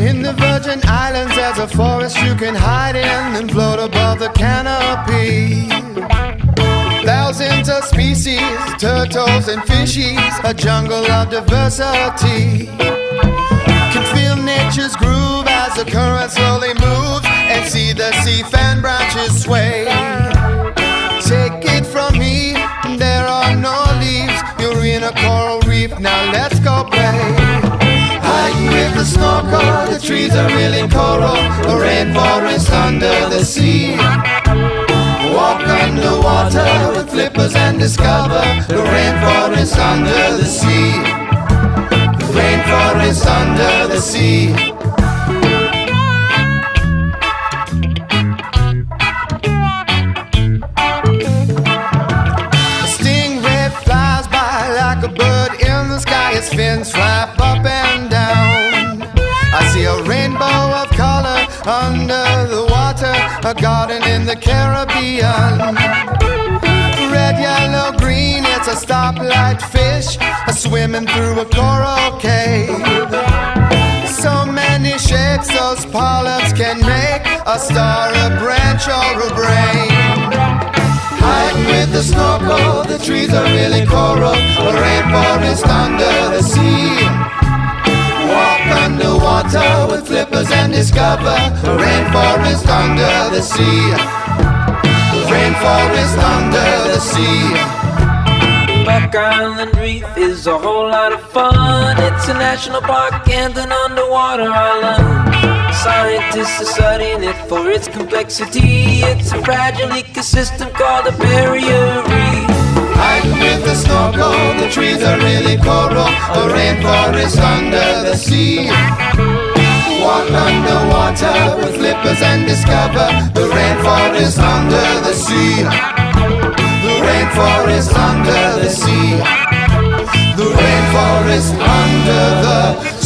In the Virgin Islands there's a forest you can hide in and float above the canopy. Thousands of species, turtles and fishies, a jungle of diversity. Can feel nature's groove as the current slowly moves and see the sea fan branches sway. Take it from me, there are no leaves, you're in a coral reef, now let's go play. Hiding with the snorkel, the trees are really coral, the rainforest under the sea. Walk underwater with flippers and discover the rainforest under the sea. The rainforest under the sea. A stingray flies by like a bird in the sky, its fins flap up and down. I see a rainbow of color under the water, a garden in the Caribbean. Red, yellow, green, it's a stoplight fish, a swimming through a coral cave. So many shapes those polyps can make, a star, a branch, or a brain. Hiding with the snorkel, the trees are really coral, a rainforest under the sea. Walk underwater with flippers and discover the rainforest under the sea. The rainforest under the sea. Buck Island Reef is a whole lot of fun. It's a national park and an underwater island. Scientists are studying it for its complexity. It's a fragile ecosystem called a barrier reef. Hiding with the snorkel, the trees are really coral, a rainforest under the sea. Walk underwater with flippers and discover the rainforest under the sea. The rainforest under the sea. The rainforest under the